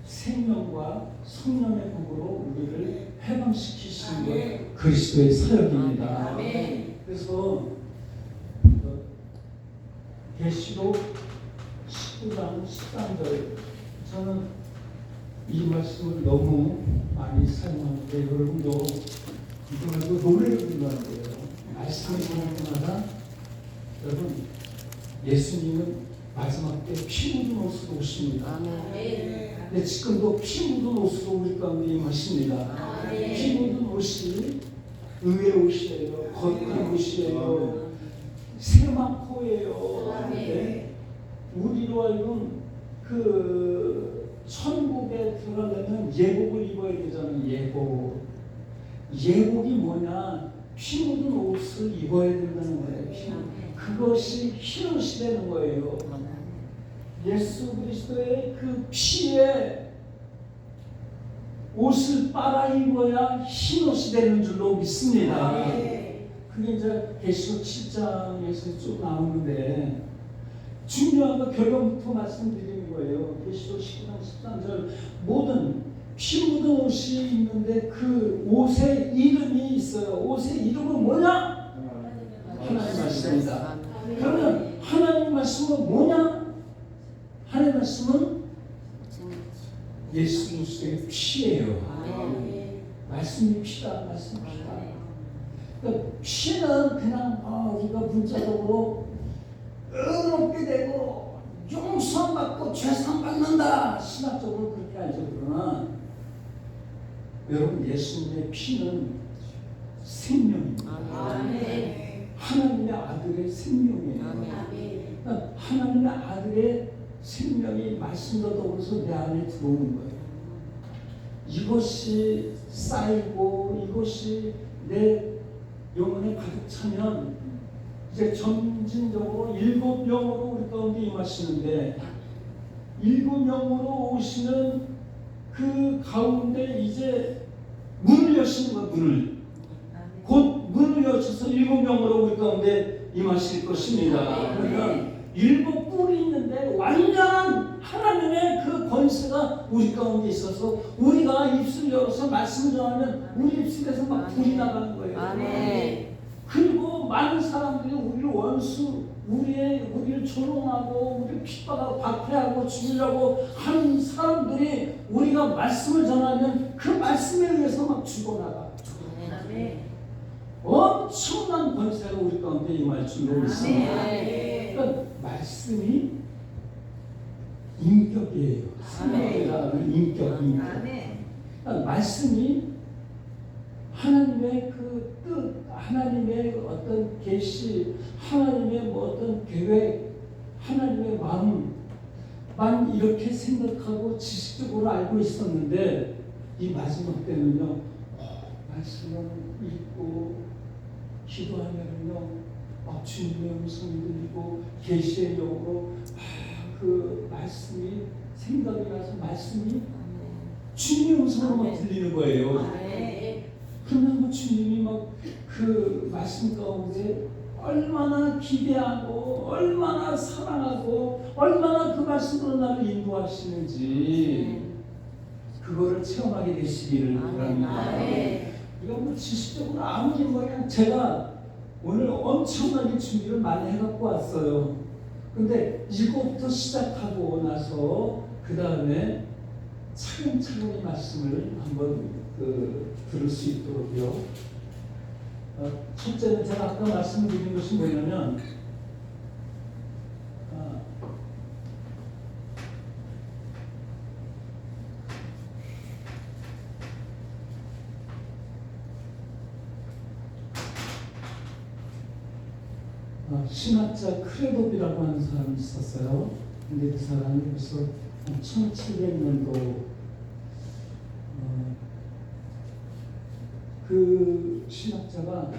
생명과 성령의 복으로 우리를 해방시키시는 것 그리스도의 사역입니다. 그래서 계시록 19장 13절 저는 이 말씀을 너무 많이 사용하는데 여러분도 이거 말고 노래를 부르는 거예요. 말씀을 전할 때마다 여러분 예수님은 마지막 때 피 묻은 옷으로 오십니다. 근데 지금도 피 묻은 옷으로 우리 가운데 임하십니다. 피 묻은 옷이 의의 옷이에요. 거룩한 옷이에요. 세마포예요. 네? 우리로 하여금 그 천국에 들어가려면 예복을 입어야 되잖아요. 예복이 뭐냐? 피 묻은 옷을 입어야 된다는 거예요. 그것이 흰옷이 되는 거예요. 예수 그리스도의 그 피에 옷을 빨아 입어야 흰옷이 되는 줄로 믿습니다. 그게 이제 계시록 7장에서 쭉 나오는데 중요한 거 결론부터 말씀드리는 거예요. 계시록 19장 13절 모든 피 묻은 옷이 있는데 그 옷의 이름이 있어요. 옷의 이름은 뭐냐? 하나님 말씀입니다. 그러면 하나님 말씀은 뭐냐? 하나님 말씀은 예수 그리스도의 피예요. 말씀이 피다. 말씀이 피다. 그러니까 피는 그냥 우리가 문자적으로 의롭게 되고 용서함 받고 죄상 받는다. 신학적으로 그렇게 알죠. 그러나 여러분 예수님의 피는 생명입니다. 하나님의 아들의 생명이에요. 그러니까 하나님의 아들의 생명이 말씀과 더불어서 내 안에 들어오는 거예요. 이것이 쌓이고 이것이 내 영혼에 가득 차면 이제 점진적으로 7영으로 우리 가운데 임하시는데 7영으로 오시는 그 가운데 이제 문을 여시는 거예요. 곧 문을 여셔서 7명으로 우리 가운데 임하실 것입니다. 그러면 7뿔이 있는데 완전한 하나님의 그 권세가 우리 가운데 있어서 우리가 입술을 열어서 말씀을 전하면 우리 입술에서 막 불이 나가는 거예요. 그리고 많은 사람들이 우리를 원수, 우리를 조롱하고 우리를 핍박하고 박해하고 죽이려고 하는 사람들이 우리가 말씀을 전하면 그 말씀에 의해서 막 죽어나가. 엄청난 권세가 우리 가운데 임할 줄로 믿습니다. 그러니까 말씀이 인격이에요. 생명이라는 인격. 그러니까 말씀이 하나님의 그 뜻, 하나님의 어떤 계시, 하나님의 뭐 어떤 계획, 하나님의 마음만 이렇게 생각하고 지식적으로 알고 있었는데 이 마지막 때는요, 말씀을 읽고 기도하면요, 주님의 음성이 들리고 계시의 영으로 그 말씀이 생각이 나서 말씀이 주님의 음성으로만 들리는 거예요. 그러면 주님이 막 그 말씀 가운데 얼마나 기대하고 얼마나 사랑하고 얼마나 그 말씀으로 나를 인도하시는지 그거를 체험하게 되시기를 바랍니다. 이건 뭐 지식적으로 아무리 그냥 제가 오늘 엄청나게 준비를 많이 해갖고 왔어요. 근데 이거부터 시작하고 나서 그 다음에 차근차근히 말씀을 한번 들을 수 있도록요. 첫째는 제가 아까 말씀드린 것이 뭐냐면 신학자 크레도비라고 하는 사람이 있었어요. 근데 그 사람이 벌써 1700년도 그 신학자가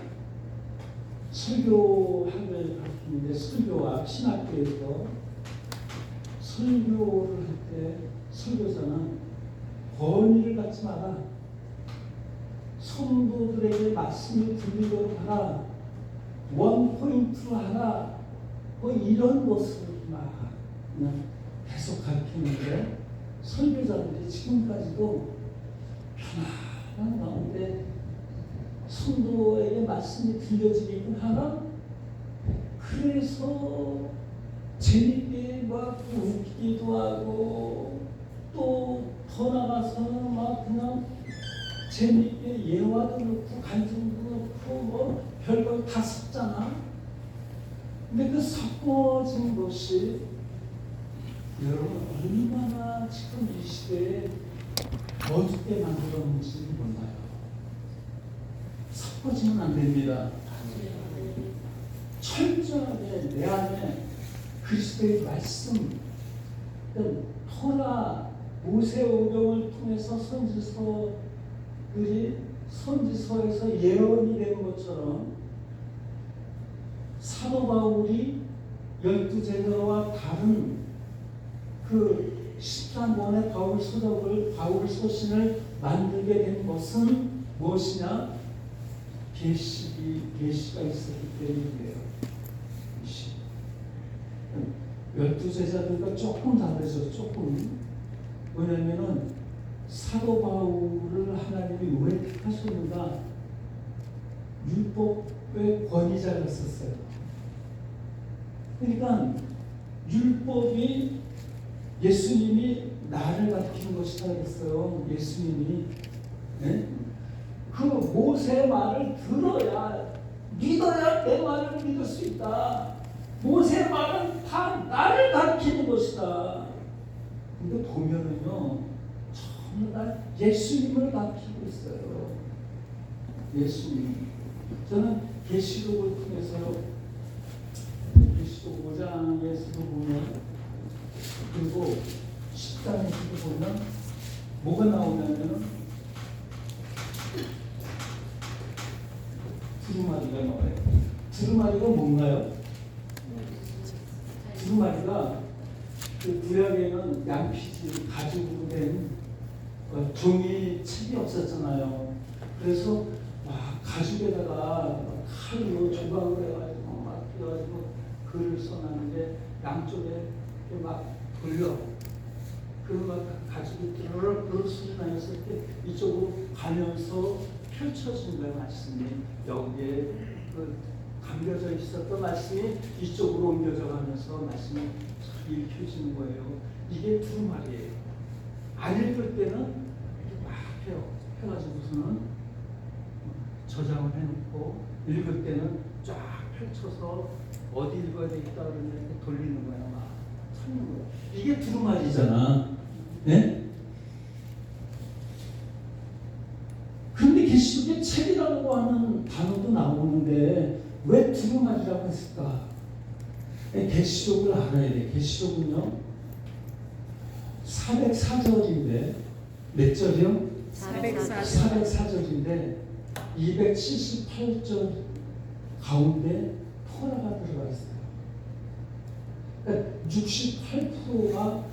설교학을 가르치는데 설교학 신학교에서 설교를 할 때 설교자는 권위를 갖지 마라. 성도들에게 말씀이 들리도록 하라. 원 포인트로 하라. 뭐 이런 것을 막 그냥 계속 가르치는데 설교자들이 지금까지도 편안한 가운데 성도에게 말씀이 들려지기는 하나, 그래서 재밌게 막 웃기도 하고 또 더 나가서 막 그냥 재밌게 예화도 넣고 간증도 넣고 뭐 별걸 다 섞잖아. 근데 그 섞어진 것이 여러분 얼마나 지금 이 시대에 어둡게 만들었는지 몰라요. 섞어지면 안 됩니다. 철저하게 내 안에 그리스도의 말씀, 토라, 모세오경을 통해서 선지서에서 예언이 된 것처럼 사도 바울이 12제자와 다른 그 13권의 바울 서신을 만들게 된 것은 무엇이냐? 계시가 있었기 때문이에요. 12제자들과 조금 다르죠. 조금. 왜냐하면 사도 바울을 하나님이 왜 택하셨는가? 율법의 권위자였었어요. 그러니까 율법이 예수님이 나를 가르치는 것이다 그랬어요. 예수님이. 네? 그 모세의 말을 들어야, 믿어야 내 말을 믿을 수 있다. 모세의 말은 다 나를 가르치는 것이다. 근데 보면은요, 전부 다 예수님을 가르치고 있어요. 예수님. 저는 계시록을 통해서 계시록 5장에서도 보면, 그리고 10장에서도 보면 뭐가 나오냐면 두루마리가 나와요. 두루마리가 뭔가요? 두루마리가 그 구약에는 양피지 가죽으로 된 종이 책이 없었잖아요. 그래서 가죽에다가 칼로 조각을 해가지고 막 띄어가지고 글을 써놨는데 양쪽에 막 돌려. 그 가죽이 드르륵 소리 나였을 때 이쪽으로 가면서 펼쳐진 거예요. 말씀이 여기에 그 감겨져 있었던 말씀이 이쪽으로 옮겨져 가면서 말씀이 읽혀지는 거예요. 이게 두루마리예요. 안 읽을 때는 막 해가지고서는 저장을 해놓고, 읽을 때는 쫙 펼쳐서 어디 읽어야 되겠다 그러는데 돌리는 거야. 막 찾는 거야. 이게 두루마리잖아. 네? 근데 계시록에 책이라고 하는 단어도 나오는데 왜 두루마리라고 했을까? 계시록을 알아야 돼. 계시록은요 404절인데 몇 절이요? 404절인데 278절 가운데 토라가 들어가 있어요. 그러니까 68%가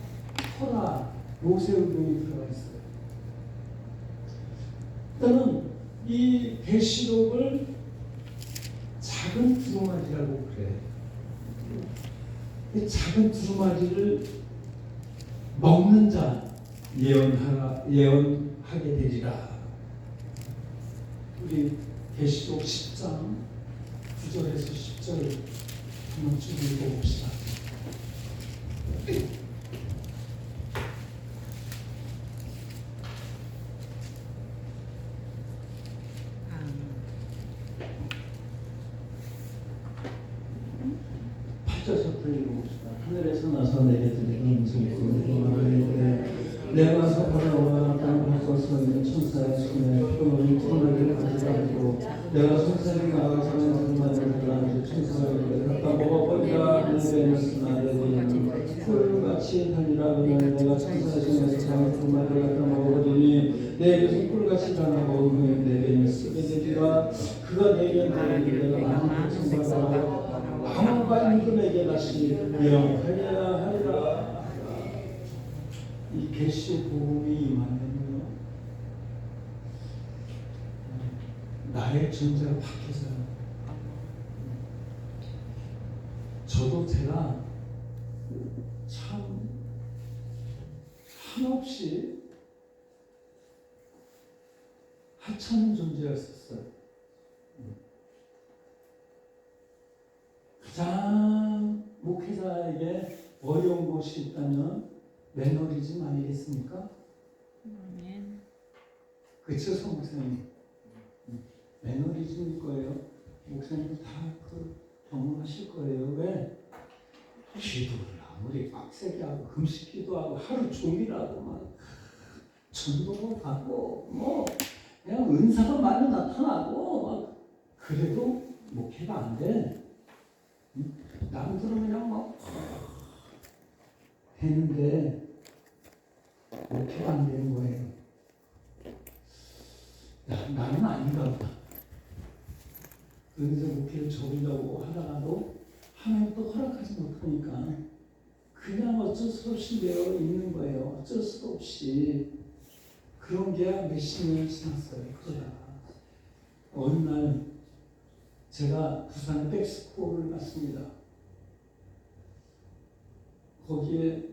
토라, 모세오경이 들어가 있어요. 일단은 이 계시록을 작은 두루마리라고 그래. 이 작은 두루마리를 먹는 자 예언하게 되리라. 우리 계시록 10장 9절에서 10절 한번 쭉 읽어봅시다. 하늘에서 나서 내게 들리는 음성이 내가 사파라와 땅을 걷어서 있는 천사의 손에 표를 토너를 가져가지고 내가 천사에게 나가서 천사를 들라는 천사에게 갖다 먹어버리라. 내 베냐스나 내 베냐는 꿀같이 달리라. 그러면 내가 천사의 손에서 강한 꿀마를 갖다 먹어버리니 내 입에서 꿀같이 달아 먹으면 내 베냐스 되리라. 그가 내게 말하기를 내가 많은 백성과 아무가 임금에게 다시 명하여야 하리라. 이 계시의 복음이 임하면요 나의 존재가 바뀌어져요. 저도 제가 참 한없이 하찮은 존재였었어요. 가장 목회자에게 어려운 것이 있다면 매너리즘 아니겠습니까? 그쵸, 성목사님? 매너리즘일 거예요. 목사님도 다 경험하실 거예요. 왜? 기도를 아무리 빡세게 하고 금식 기도하고 하루 종일하고 막 전도를 가고 뭐 그냥 은사가 많이 나타나고 막 그래도 목회가 안 돼. 남들은 그냥 막 되는데 목회가 안 되는 거예요. 나는 아닌가 보다. 그래서 목회를 접으려고 하다가도 하나님 또 허락하지 못하니까 그냥 어쩔 수 없이 되어 있는 거예요. 어쩔 수 없이. 그런 게 몇십 년 지났어요. 그러다가 어느 날 제가 부산 백스코를 갔습니다. 거기에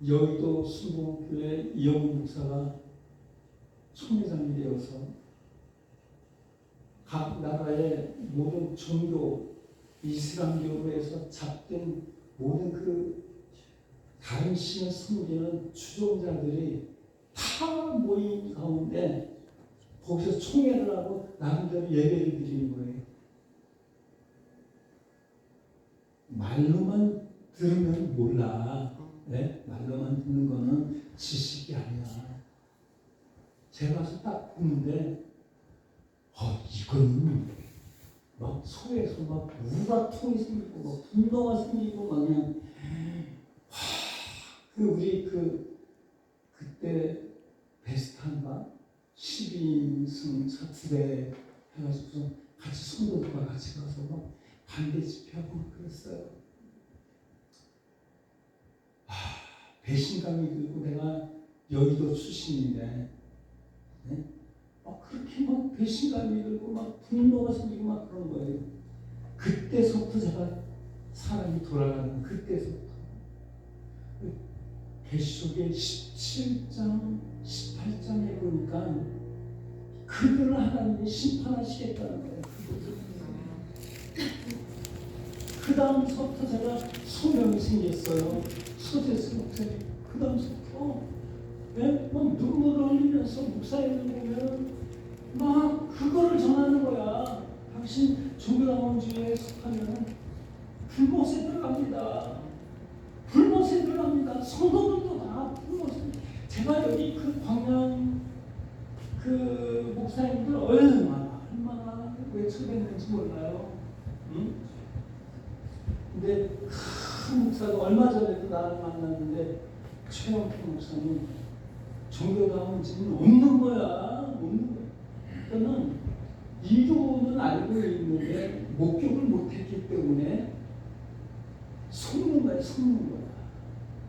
여의도 순복음교회 이영훈 목사가 총회장이 되어서 각 나라의 모든 종교, 이슬람교로 해서 잡된 모든 그 다른 신을 섬기는 추종자들이 다 모인 가운데 거기서 총회를 하고 나름대로 예배를 드리는 거예요. 말로만 들으면 몰라. 네? 말로만 듣는 거는 지식이 아니야. 제가 가서 딱 보는데 이거는 막 소에서 막 우라통이 생기고 막 분노가 생기고 막 그냥 우리 그때 베스탄가 12인승 차트대 해가지고 같이 성도들과 같이 가서 막 반대 집회하고 막 그랬어요. 배신감이 들고 내가 여의도 출신인데 네? 그렇게 막 배신감이 들고 막 분노가 생기고 막 그런 거예요. 그때서부터 제가 사람이 돌아가는 그때서부터 계시록의 17장, 18장에 보니까 그들을 하나님이 심판하시겠다는 거예요. 그 다음서부터 제가 소명이 생겼어요. 서재수 목사님. 그 다음서부터 막 눈물을 흘리면서 목사님을 보면 막 그거를 전하는 거야. 당신 종교당원주의에 속하면 불못에 들어갑니다. 불못에 들어갑니다. 성도들도 다 불못에. 제가 여기 그 광양 그 목사님들 얼마나 외쳐댔는지 몰라요. 응? 근데 큰 목사가 얼마 전에도 나를 만났는데 최영필 목사님 종교당원주의는 없는 거야. 없는 거야. 그러니까는 이도는 알고 있는데 목격을 못했기 때문에 속는 거야. 속는 거야.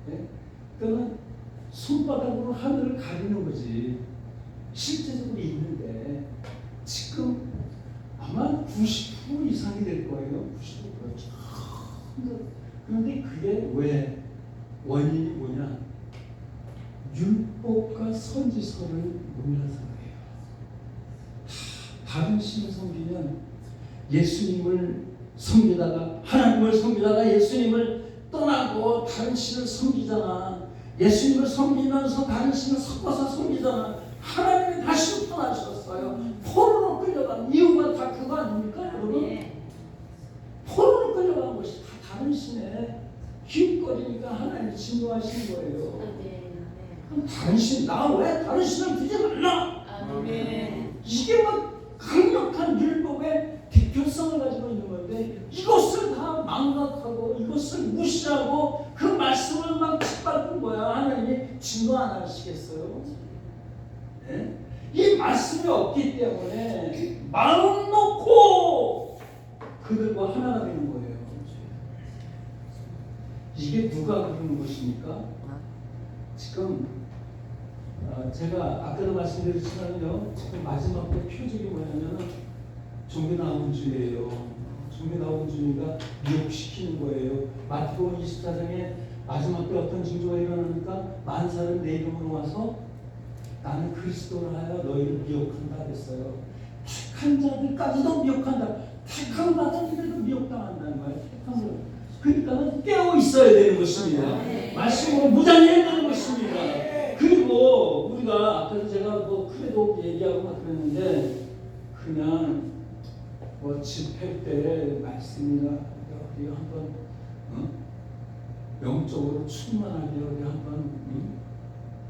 네? 그러니까 손바닥으로 하늘을 가리는 거지. 실제적으로 있는데 지금 아마 90% 이상이 될 거예요. 90%. 그런데 그게 왜 원인이 뭐냐? 율법과 선지서를 몰라서 그래요. 다른 신을 섬기면 예수님을 섬기다가 하나님을 섬기다가 예수님을 떠나고 다른 신을 섬기잖아. 예수님을 섬기면서 다른 신을 섞어서 섬기잖아. 하나님이 다시 떠나셨어요. 포로로 끌려간 이유가 다 그거 아닙니까, 여러분? 포로로 끌려간 것이 다 다른 신에 기웃거리니까 하나님이 진노하신 거예요. 그럼 다른 신, 나 왜 다른 신을 두지 말라? 이게 막 강력한 율법의 대표성을 가지고 있는 건데 이것을 다 망각하고 이것을 무시하고 그 말씀을 막 짓밟은 거야. 하나님이 진노 안 하시겠어요? 네? 이 말씀이 없기 때문에 마음 놓고 그들과 하나가 되는 거예요. 이게 누가 그러는 것입니까? 지금 제가 아까도 말씀드렸지만요, 지금 마지막 때 표적이 뭐냐면 종교나온주의예요. 종교나온주의가 미혹시키는 거예요. 마태복음 24장에 마지막 때 어떤 징조가 일어나니까 만사를 내 이름으로 와서 나는 그리스도를 하여 너희를 미혹한다 그랬어요. 택한 자들까지도 미혹한다. 택함 받은 이들도 미혹당한다는 거예요. 택함을. 그러니까 깨어 있어야 되는 것입니다. 말씀으로 무장해야 되는 것입니다. 그리고 우리가 아까도 제가 뭐 크레도 얘기하고 막 그랬는데 그냥 뭐 집회 때 말씀이나 우리 한번 영적으로 충만하게 우리 한번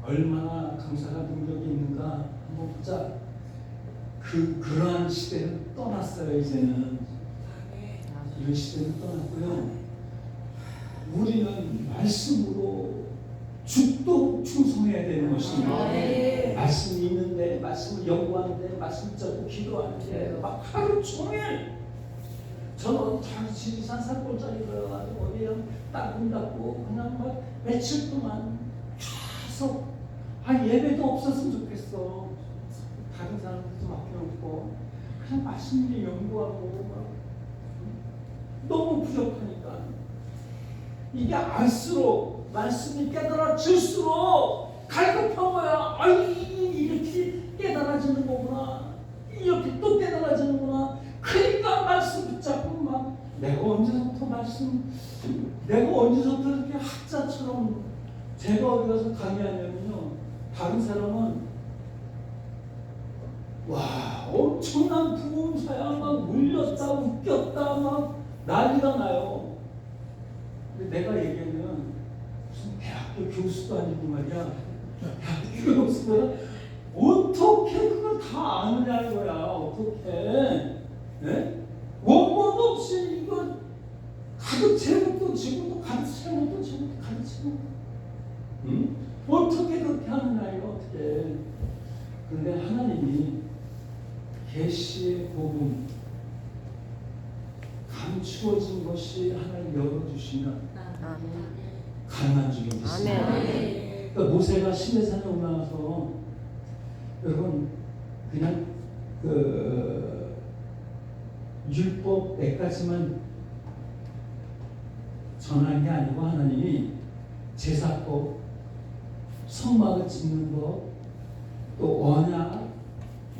얼마나 강사가 능력이 있는가 한번 보자. 그러한 시대는 떠났어요. 이제는 이런 시대는 떠났고요. 우리는 말씀으로 죽도록 충성해야 되는 것입니다. 말씀이 있는데 말씀을 연구하는데 말씀 잡고 기도하는데 막 하루 종일 저는 지리산 산골짜기 들어가지고 어디에 딱 닫고 그냥 막 며칠 동안 계속 예배도 없었으면 좋겠어. 다른 사람들도 맡겨놓고 그냥 말씀을 연구하고 막 너무 부족하니까 이게 알수록 말씀이 깨달아질수록 갈급한 거야. 이렇게 깨달아지는 거구나. 이렇게 또 깨달아지는구나. 그러니까 말씀 붙잡고 막 내가 언제부터 이렇게 학자처럼 제가 어디 가서 강의하냐면요. 다른 사람은 와 엄청난 부흥사야 막 울렸다 웃겼다 막 난리가 나요. 근데 내가 얘기하면 무슨 대학교 교수도 아니고 말이야. 대학교 교수가 어떻게 그걸 다 아느냐는 거야. 어떻게 네? 원고도 없이 이거 가르치는 것도 지고 또 가르치는 것도 지고 또 가르치는 거 어떻게 그렇게 하느냐 이거 어떻게. 그런데 하나님이 계시의 복음 감추어진 것이 하나님 열어주시면 가능한 줄로 믿습니다. 그러니까 모세가 시내산에 올라가서 여러분 그냥 율법 몇 가지만 전한 게 아니고 하나님이 제사법, 성막을 짓는 것, 또 언약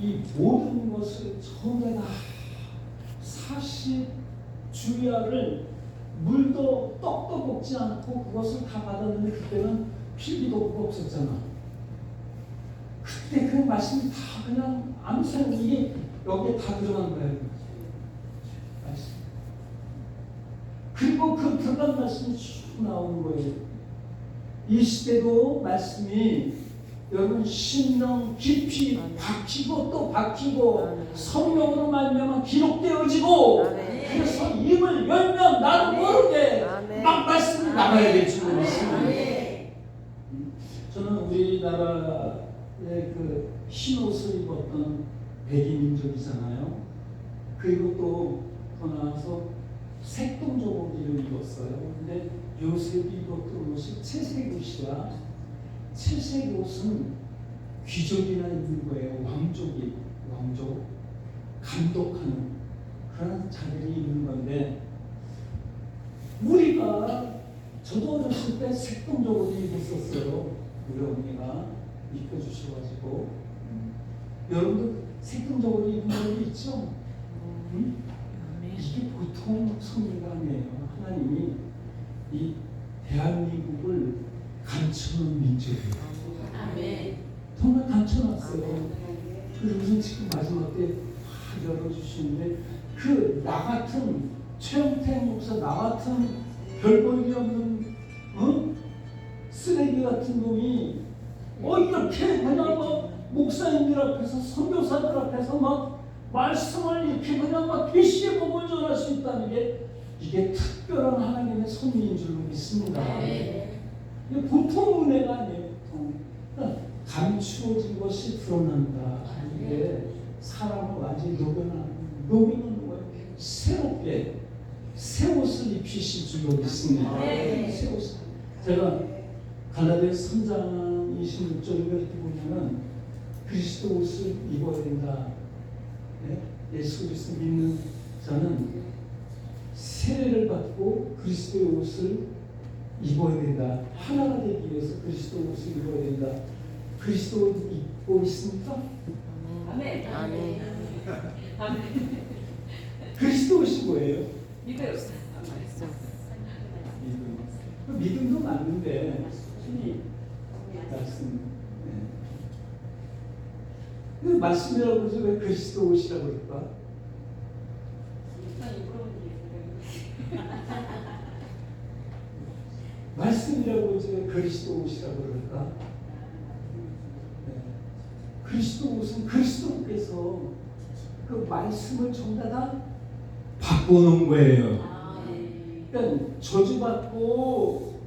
이 모든 것을 전부 다 40주야를 물도 떡도 먹지 않고 그것을 다 받았는데 그때는 필기도구가 없었잖아. 그때 그 말씀이 다 그냥 암살 이게 여기에 다 들어간 거예요. 말씀. 그리고 그 들어간 말씀이 쭉 나오는 거예요. 이 시대도 말씀이 여러분 심령 깊이 박히고 또 박히고 성령으로 말미암아 기록되어지고 그래서 입을 열면 나도 모르게 막 말씀이 나가야 될 줄 믿습니다. 저는 우리나라의 그 흰옷을 입었던 백인민족이잖아요. 그리고 또 더 나아서 색동저고기를 입었어요. 근데 요셉이 입었던 옷이 채색 옷이야. 채색 옷은 귀족이나 입는 거예요. 왕족 감독하는 그런 자들이 입는 건데 우리가 저도 어렸을 때 색동저고기 입었었어요. 우리 언니가 입혀주셔가지고 여러분도 색동저고기 입는 거 있죠? 이게 보통 성리가 아니에요. 하나님이 이 대한민국을 감추는 민족이에요. 정말 감춰놨어요. 그래서 무슨 지금 마지막 때 열어주시는데 그 나 같은 최영태 목사 나 같은 별 볼일 없는 쓰레기 같은 놈이 이렇게 그냥 막 목사님들 앞에서 선교사들 앞에서 막 말씀을 이렇게 그냥 막 계시의 복을 전할 수 있다는 게 이게 특별한 하나님의 섭리인 줄로 믿습니다. 이게 보통 은혜가 아니에요. 그러니까 감추어진 것이 드러난다. 이게 사람을 완전히 녹여놓는 거예요. 새롭게 새 옷을 입히실 줄로 믿습니다. 새 옷. 제가 갈라디아서 3장 26절을 이렇게 보면은 그리스도 옷을 입어야 된다. 예수 그리스도 믿는 자는 세례를 받고 그리스도의 옷을 입어야 된다. 하나가 되기 위해서 그리스도 옷을 입어야 된다. 그리스도 옷 입고 있습니까? 아멘. 아멘. 그리스도 옷이 뭐예요? 믿어요. 믿음. 믿음도 맞는데 이 말씀. 그 말씀이라고 해서 왜 그리스도 옷이라고 그럴까? 말씀이라고 해서 왜 그리스도 옷이라고 그럴까? 그리스도 옷은 그리스도께서 그 말씀을 전부 다 바꿔놓은 거예요. 그러니까 저주받고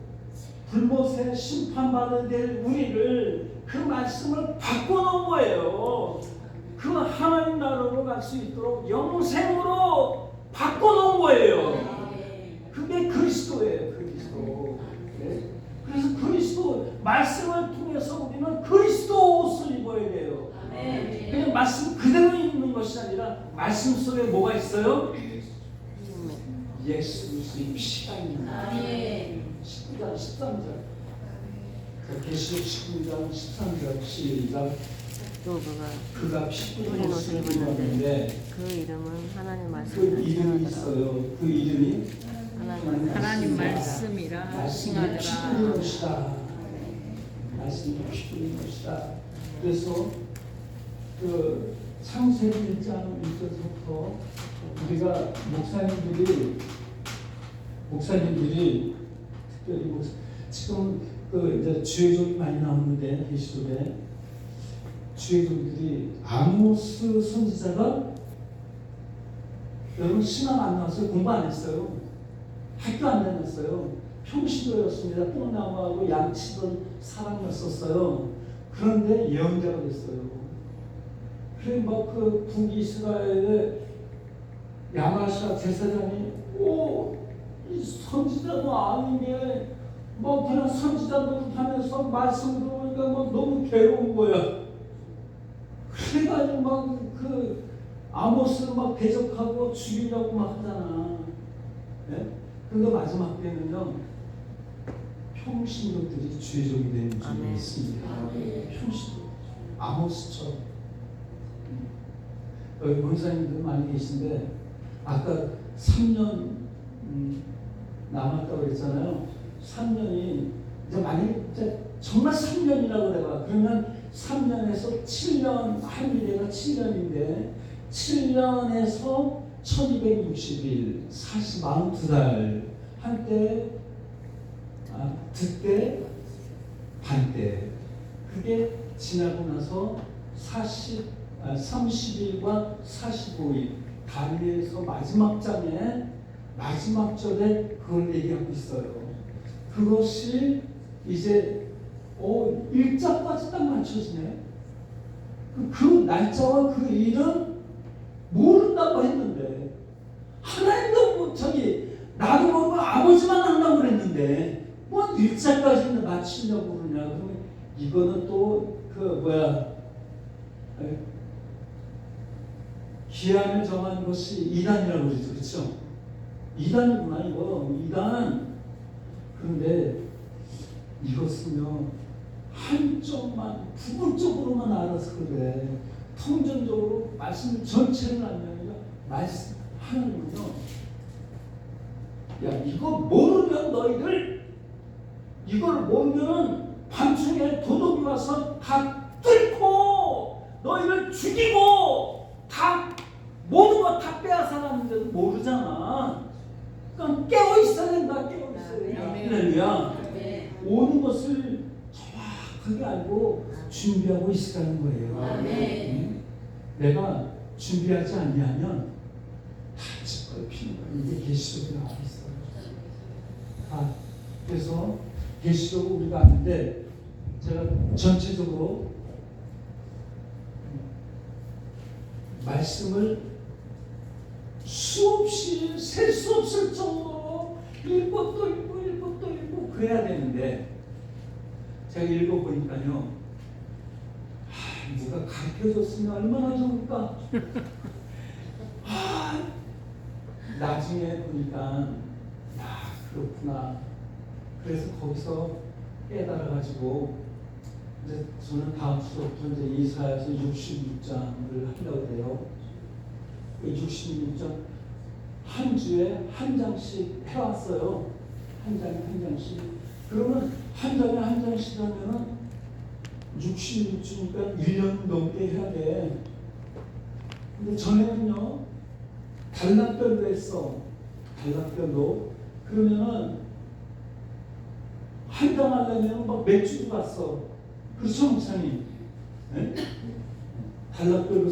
불못에 심판받아야 될 우리를 그 말씀을 바꿔놓은 거예요. 그 하나님 나라로 갈 수 있도록 영생으로 바꿔놓은 거예요. 그게 그리스도예요. 그리스도. 네? 그래서 그리스도 말씀을 통해서 우리는 그리스도 옷을 입어야 돼요. 그냥 말씀 그대로 입는 것이 아니라 말씀 속에 뭐가 있어요? 예수 그리스도의 피가 있는 거예요. 19장 13절. 계시록 19장 13절 시작. 또 그가 피 뿌린 옷을 입었는데 그 이름은 하나님 그 말씀이라 이름이 칭하더라. 있어요. 그 이름이 하나님 말씀이라 말씀이 칭하더라. 피 뿌린 것이다. 말씀이 피 뿌린 것이다. 그래서 그 창세기 1장 1절부터 우리가 목사님들이 특별히 지금 그 이제 주의종이 많이 나오는데 계시록에 주의종들이 아모스 선지자가 여러분 신앙 안 나왔어요. 공부 안 했어요. 학교 안 다녔어요. 평신도였습니다. 뽕나무하고 양치던 사람이었었어요. 그런데 예언자가 됐어요. 그래 막 그 북이스라엘의 야마샤 제사장이 이 선지자도 아니게 뭐 그냥 선지자 노릇하면서 말씀 들어보니까 막 너무 괴로운 거야. 그래가지고 막 그 아모스를 막 대적하고 죽이려고 막 하잖아. 네? 근데 마지막 때는요 평신도들이 주의종이 되는 줄이 있습니다. 평신도 아모스처럼. 여기 권사님들 많이 계신데 아까 3년 남았다고 그랬잖아요. 3년이 이제 만약에 정말 3년이라고 그래봐. 그러면 3년에서 7년 한 미래가 7년인데 7년에서 1260일 42달 한때 듣때 반때 그게 지나고 나서 30일과 45일 다니엘서 마지막 장에 마지막 절에 그걸 얘기하고 있어요. 그것이 이제 일자까지 딱 맞춰지네. 그 날짜와 그 일은 모른다고 했는데 하나님도 나도 모르고 아버지만 한다고 그랬는데 뭐 일자까지 맞추려고 그러냐. 그러면 이거는 또 기한을 정한 것이 이단이라고 그러죠. 그렇죠? 이단이구나 이거. 이단. 그런데 이것은요 한쪽만 부분적으로만 알아서 그래. 통전적으로 말씀 전체를 알면 말씀 하나님은요 야 이거 모르면 너희들 이걸 모르면은 밤중에 도둑이 와서 다 뚫고 너희를 죽이고 다 모든 거 다 빼앗아가는데도 모르잖아. 그러니까 깨어 있어야 된다. 깨어 있어야 된다. 할렐루야. 오는 것을 정확하게 알고 준비하고 있으라는 거예요. 내가 준비하지 않냐면 다칠 거예요. 피는 거예요. 이게 계시록에 나와 있어요. 그래서 계시록을 우리가 아는데 제가 전체적으로 말씀을 수없이 셀 수 없을 정도로 읽고 또 읽고 읽고 또 읽고 그래야 되는데 제가 읽어보니까요 누가 가르쳐줬으면 얼마나 좋을까. 나중에 보니까 그렇구나. 그래서 거기서 깨달아가지고 이제 저는 다음 수업부터 이제 이사야서 66장을 하려고 해요. 그 66장 한 주에 한 장씩 해왔어요. 한 장에 한 장씩. 그러면 한 장에 한 장씩 하면은 66주니까 1년 넘게 해야 돼. 근데 전에는요, 단락별로 했어. 단락별로. 그러면은 한 장 하려면 막 몇 주도 갔어. 그렇죠, 목사님? 네? 단락별로